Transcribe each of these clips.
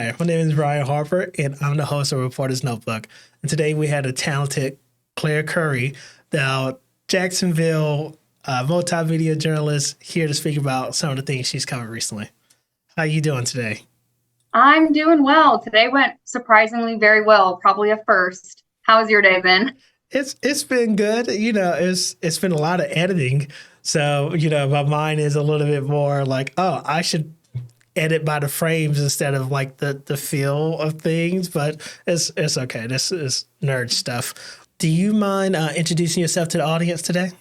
there. My name is Ryan Harper, and I'm the host of Reporter's Notebook. And today we had a talented Claire Curry, the Jacksonville multimedia journalist, here to speak about some of the things she's covered recently. How you doing today? I'm doing well. Today went surprisingly very well, probably a first. How's your day been? It's been good. It's been a lot of editing. So, my mind is a little bit more like, oh, I should edit by the frames instead of like the feel of things, but it's okay. This is nerd stuff. Do you mind introducing yourself to the audience today?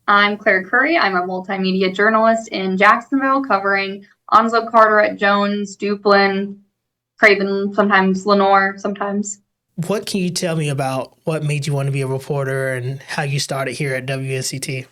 I'm Claire Curry. I'm a multimedia journalist in Jacksonville covering Onslow Carteret, Jones, Duplin, Craven, sometimes Lenore, sometimes. What can you tell me about what made you want to be a reporter and how you started here at WNCT?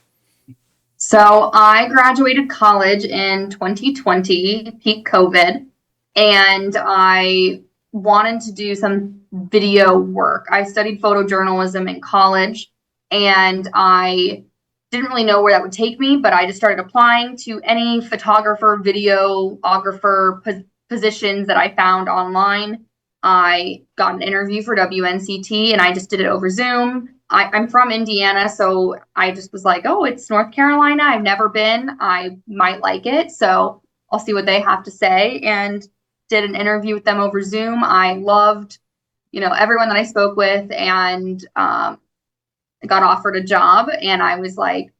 So I graduated college in 2020, peak COVID, and I wanted to do some video work. I studied photojournalism in college, and I didn't really know where that would take me, but I just started applying to any photographer, videographer positions that I found online. I got an interview for WNCT, and I just did it over Zoom. I'm from Indiana, so I just was like, oh, it's North Carolina. I've never been. I might like it. So I'll see what they have to say, and did an interview with them over Zoom. I loved, everyone that I spoke with, and I got offered a job. And I was like,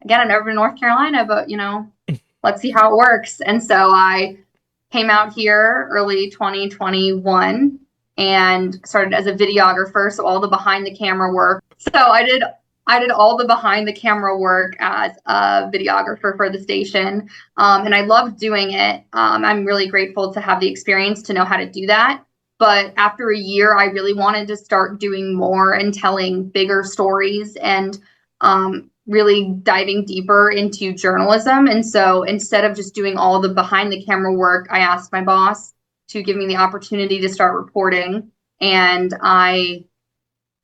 again, I've never been to North Carolina, but, let's see how it works. And so I came out here early 2021 and started as a videographer, so all the behind the camera work. So I did all the behind the camera work as a videographer for the station, and I loved doing it. I'm really grateful to have the experience to know how to do that. But after a year, I really wanted to start doing more and telling bigger stories and really diving deeper into journalism. And so instead of just doing all the behind the camera work, I asked my boss to give me the opportunity to start reporting. And I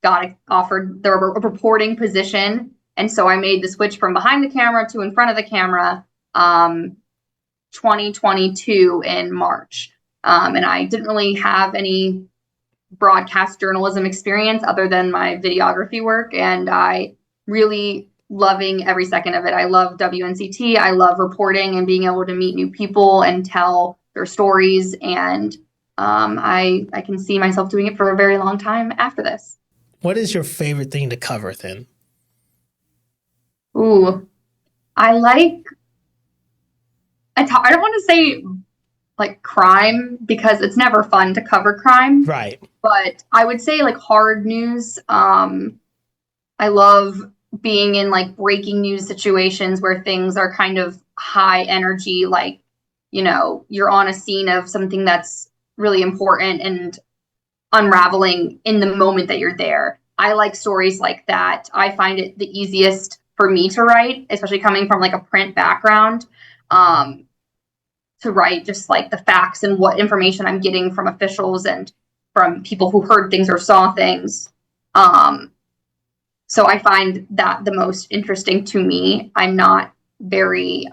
got offered the reporting position. And so I made the switch from behind the camera to in front of the camera 2022 in March. And I didn't really have any broadcast journalism experience other than my videography work. And I really loving every second of it. I love WNCT. I love reporting and being able to meet new people and tell their stories. And I can see myself doing it for a very long time after this. What is your favorite thing to cover then? Ooh, I don't want to say like crime because it's never fun to cover crime. Right. But I would say like hard news. I love being in like breaking news situations where things are kind of high energy, like, you're on a scene of something that's really important and unraveling in the moment that you're there. I like stories like that. I find it the easiest for me to write, especially coming from like a print background, to write just like the facts and what information I'm getting from officials and from people who heard things or saw things. So I find that the most interesting to me. I'm not very,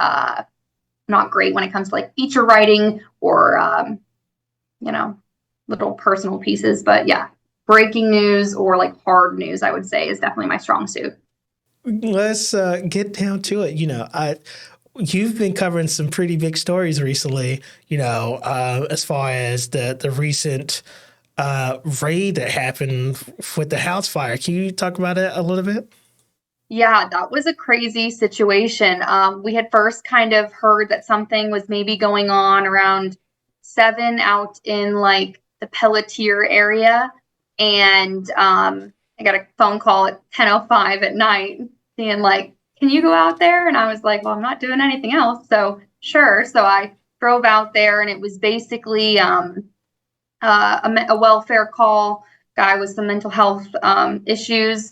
not great when it comes to like feature writing or, little personal pieces. But yeah, breaking news or like hard news, I would say is definitely my strong suit. Let's get down to it. You've been covering some pretty big stories recently, as far as the recent raid that happened with the house fire. Can you talk about it a little bit? Yeah, that was a crazy situation. We had first kind of heard that something was maybe going on around 7 out in like the Pelletier area. And I got a phone call at 10:05 at night being like, can you go out there? And I was like, well, I'm not doing anything else. So sure. So I drove out there, and it was basically a welfare call, guy with some mental health issues.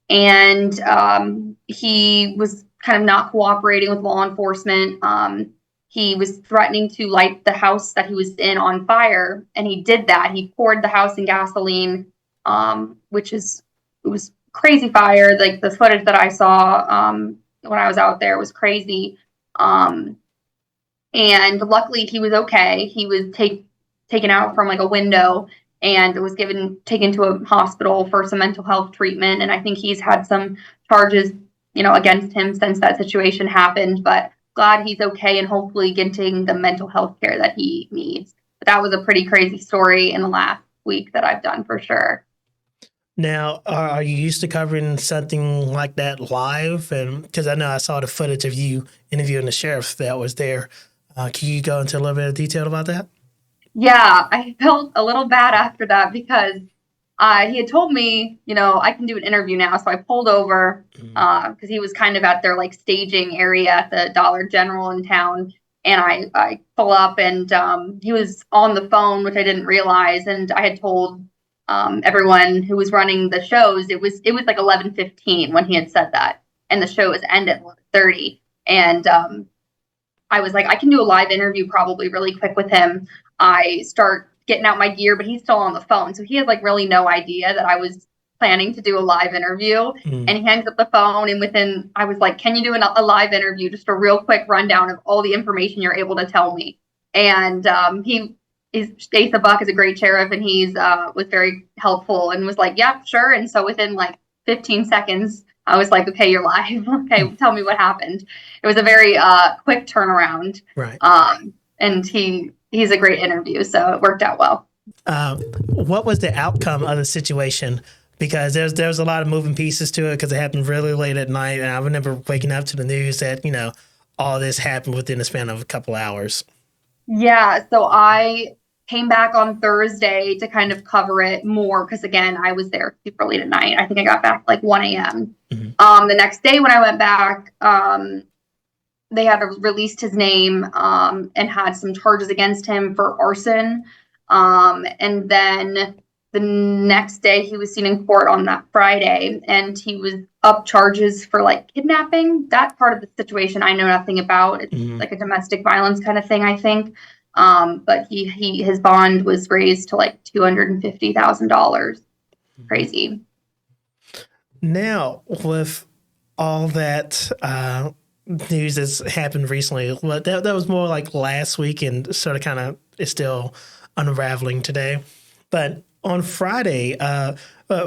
And he was kind of not cooperating with law enforcement. He was threatening to light the house that he was in on fire, and he did that. He poured the house in gasoline, it was crazy fire. Like the footage that I saw when I was out there was crazy. And luckily he was okay. He was taken out from like a window and was taken to a hospital for some mental health treatment. And I think he's had some charges, against him since that situation happened, but glad he's okay and hopefully getting the mental health care that he needs. But that was a pretty crazy story in the last week that I've done for sure. Now, are you used to covering something like that live? And because I know I saw the footage of you interviewing the sheriff that was there. Can you go into a little bit of detail about that? Yeah, I felt a little bad after that because he had told me, I can do an interview now. So I pulled over because he was kind of at their like staging area at the Dollar General in town. And I pull up and he was on the phone, which I didn't realize. And I had told everyone who was running the shows, it was like 11:15 when he had said that. And the show was ended at 11:30. And I was like, I can do a live interview probably really quick with him. I start getting out my gear, but he's still on the phone. So he has like really no idea that I was planning to do a live interview. And he hangs up the phone and I was like, can you do a live interview? Just a real quick rundown of all the information you're able to tell me. And Asa Buck is a great sheriff and he's was very helpful and was like, yeah, sure. And so within like 15 seconds, I was like, okay, you're live. Okay, tell me what happened. It was a very quick turnaround. Right. And he's a great interview, so it worked out well. What was the outcome of the situation? Because there was a lot of moving pieces to it because it happened really late at night. And I remember waking up to the news that, all this happened within the span of a couple hours. Yeah, so I came back on Thursday to kind of cover it more because, again, I was there super late at night. I think I got back like 1 a.m. The next day when I went back, they had released his name and had some charges against him for arson. And then the next day he was seen in court on that Friday and he was up charges for like kidnapping. That part of the situation I know nothing about. It's like a domestic violence kind of thing, I think. But his bond was raised to like $250,000. Crazy. Now, with all that news that's happened recently, that was more like last week and sort of kind of is still unraveling today. But on Friday,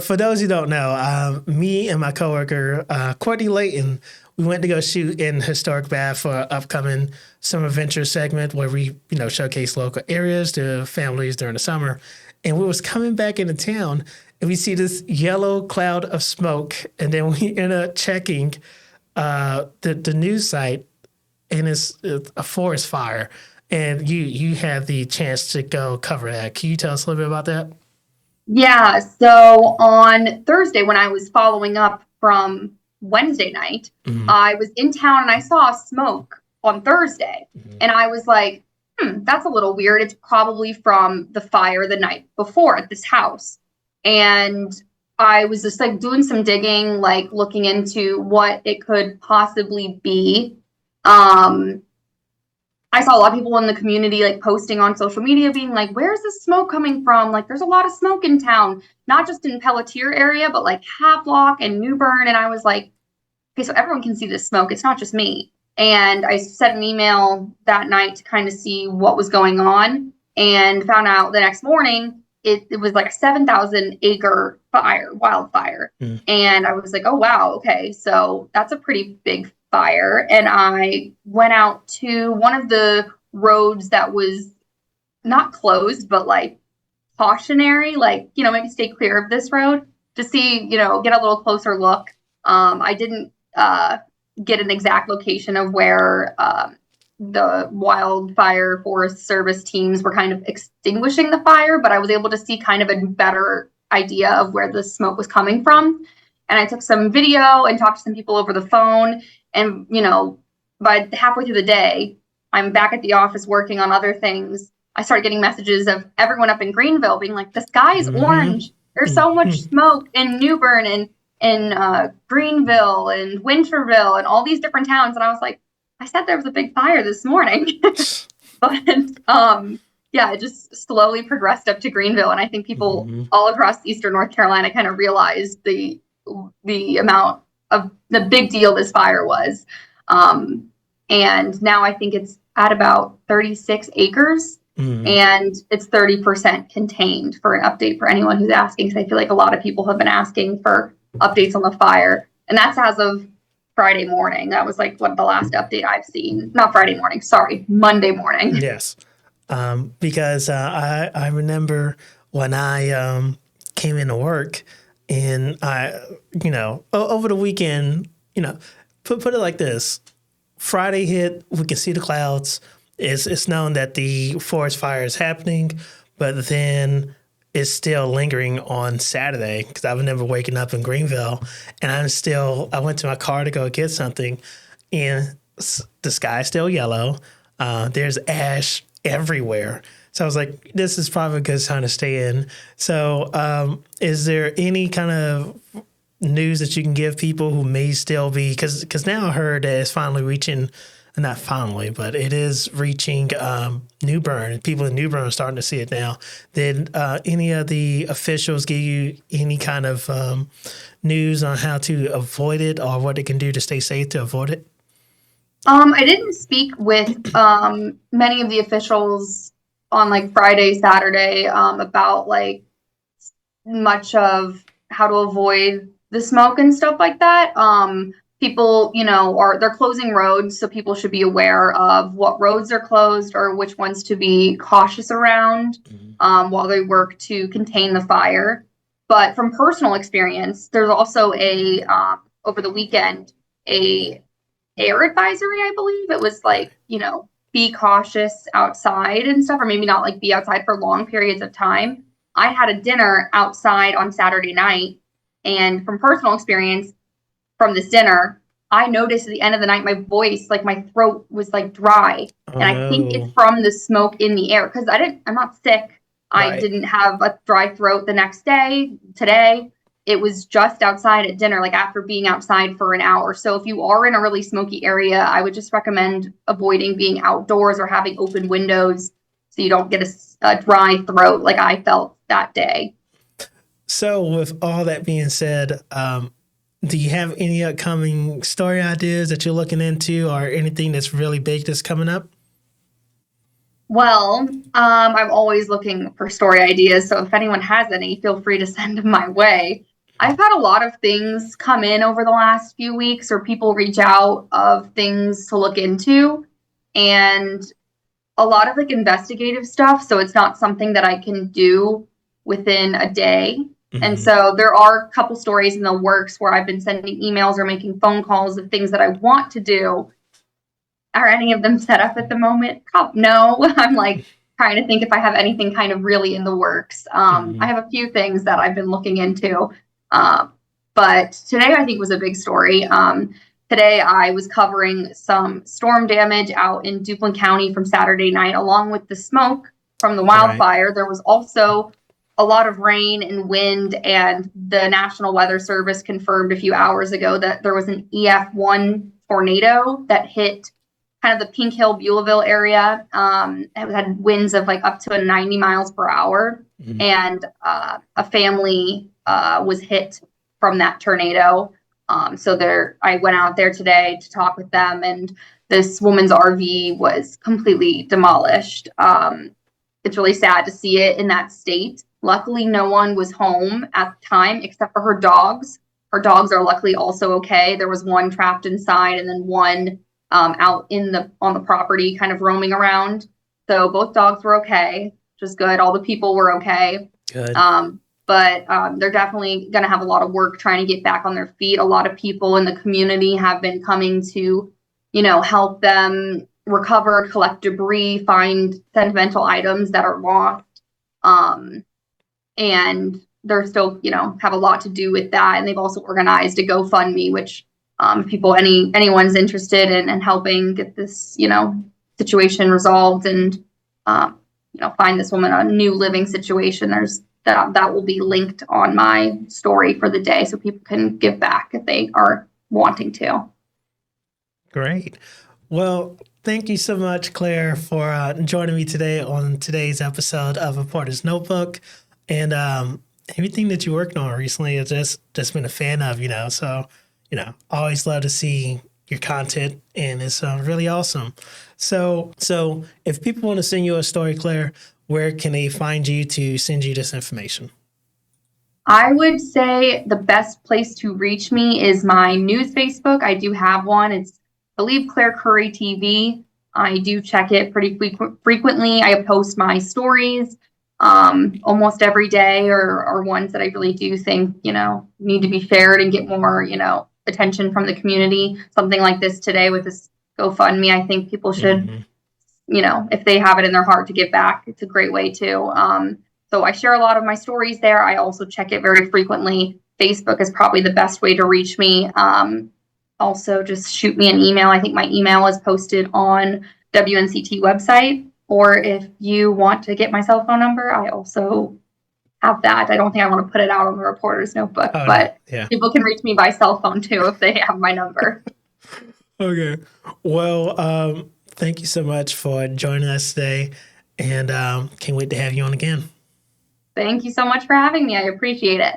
for those who don't know, me and my coworker, Courtney Layton, we went to go shoot in Historic Bath for an upcoming Summer Venture segment where we, showcase local areas to families during the summer. And we was coming back into town and we see this yellow cloud of smoke. And then we end up checking the news site and it's a forest fire. And you had the chance to go cover that. Can you tell us a little bit about that? Yeah. So on Thursday, when I was following up from Wednesday night, I was in town and I saw smoke on Thursday. And I was like, that's a little weird. It's probably from the fire the night before at this house. And I was just like doing some digging, like looking into what it could possibly be. I saw a lot of people in the community like posting on social media being like, where's the smoke coming from? Like there's a lot of smoke in town, not just in Pelletier area, but like Havelock and New Bern. And I was like, okay, so everyone can see this smoke. It's not just me. And I sent an email that night to kind of see what was going on and found out the next morning it was like a 7,000 acre wildfire. And I was like, oh, wow. Okay. So that's a pretty big fire. And I went out to one of the roads that was not closed, but like cautionary, like, maybe stay clear of this road to see, get a little closer look. I didn't get an exact location of where the wildfire forest service teams were kind of extinguishing the fire, but I was able to see kind of a better idea of where the smoke was coming from. And I took some video and talked to some people over the phone. And, by halfway through the day, I'm back at the office working on other things. I started getting messages of everyone up in Greenville being like, the sky is orange. There's so much smoke in New Bern and in Greenville and Winterville and all these different towns. And I was like, I said there was a big fire this morning. But yeah, it just slowly progressed up to Greenville. And I think people all across Eastern North Carolina kind of realized the amount of the big deal this fire was. And now I think it's at about 36 acres. and it's 30% contained for an update for anyone who's asking, because I feel like a lot of people have been asking for updates on the fire. And that's as of Friday morning. That was like what the last update I've seen. Not Friday morning, sorry, Monday morning. Yes. Because I remember when I came into work and over the weekend, put it like this. Friday hit, we can see the clouds. It's known that the forest fire is happening, but then it's still lingering on Saturday because I remember waking up in Greenville and I went to my car to go get something and the sky's still yellow. There's ash everywhere. So I was like, this is probably a good time to stay in. So is there any kind of news that you can give people who may still be, because now I heard that it's finally reaching, not finally, but it is reaching New Bern. People in New Bern are starting to see it now. Did any of the officials give you any kind of news on how to avoid it or what they can do to stay safe to avoid it? I didn't speak with many of the officials on like Friday, Saturday about like much of how to avoid the smoke and stuff like that. People, they're closing roads, so people should be aware of what roads are closed or which ones to be cautious around while they work to contain the fire. But from personal experience, there's also over the weekend, a air advisory, I believe. It was like, be cautious outside and stuff, or maybe not like be outside for long periods of time. I had a dinner outside on Saturday night, and from personal experience from this dinner, I noticed at the end of the night, my voice, like my throat was like dry. And I think it's from the smoke in the air, because I'm not sick. Right. I didn't have a dry throat the next day, today. It was just outside at dinner, like after being outside for an hour. So if you are in a really smoky area, I would just recommend avoiding being outdoors or having open windows so you don't get a dry throat like I felt that day. So with all that being said, do you have any upcoming story ideas that you're looking into or anything that's really big that's coming up? Well, I'm always looking for story ideas. So if anyone has any, feel free to send them my way. I've had a lot of things come in over the last few weeks, or people reach out of things to look into, and a lot of like investigative stuff. So it's not something that I can do within a day. Mm-hmm. And so there are a couple stories in the works where I've been sending emails or making phone calls of things that I want to do. Are any of them set up at the moment? No. I'm like trying to think if I have anything kind of really in the works. I have a few things that I've been looking into. But today I think was a big story. Today I was covering some storm damage out in Duplin County from Saturday night, along with the smoke from the wildfire. Right. There was also a lot of rain and wind, and the National Weather Service confirmed a few hours ago that there was an EF1 tornado that hit kind of the Pink Hill, Beulahville area. It had winds of like up to 90 miles per hour. Mm-hmm. And a family was hit from that tornado. So I went out there today to talk with them, and this woman's RV was completely demolished. It's really sad to see it in that state. Luckily, no one was home at the time except for her dogs. Her dogs are luckily also okay. There was one trapped inside and then one out on the property kind of roaming around. So both dogs were okay, which is good. All the people were okay. Good. But they're definitely going to have a lot of work trying to get back on their feet. A lot of people in the community have been coming to, help them recover, collect debris, find sentimental items that are lost. And they're still, have a lot to do with that. And they've also organized a GoFundMe, which anyone's interested in helping get this, situation resolved and, find this woman a new living situation. That will be linked on my story for the day so people can give back if they are wanting to. Great. Well, thank you so much, Claire, for joining me today on today's episode of Reporter's Notebook. And everything that you're working on recently, I've just been a fan of, so, always love to see your content, and it's really awesome. So if people want to send you a story, Claire, where can they find you to send you this information? I would say the best place to reach me is my news Facebook. I do have one. It's, I believe, Claire Curry TV. I do check it pretty frequently. I post my stories almost every day, or ones that I really do think, need to be shared and get more, attention from the community. Something like this today with this GoFundMe, I think people should, if they have it in their heart to give back, it's a great way to. So I share a lot of my stories there. I also check it very frequently. Facebook is probably the best way to reach me. Also, just shoot me an email. I think my email is posted on WNCT website. Or if you want to get my cell phone number, I also have that. I don't think I want to put it out on the reporter's notebook, but people can reach me by cell phone too if they have my number. Okay. Well, thank you so much for joining us today, and can't wait to have you on again. Thank you so much for having me. I appreciate it.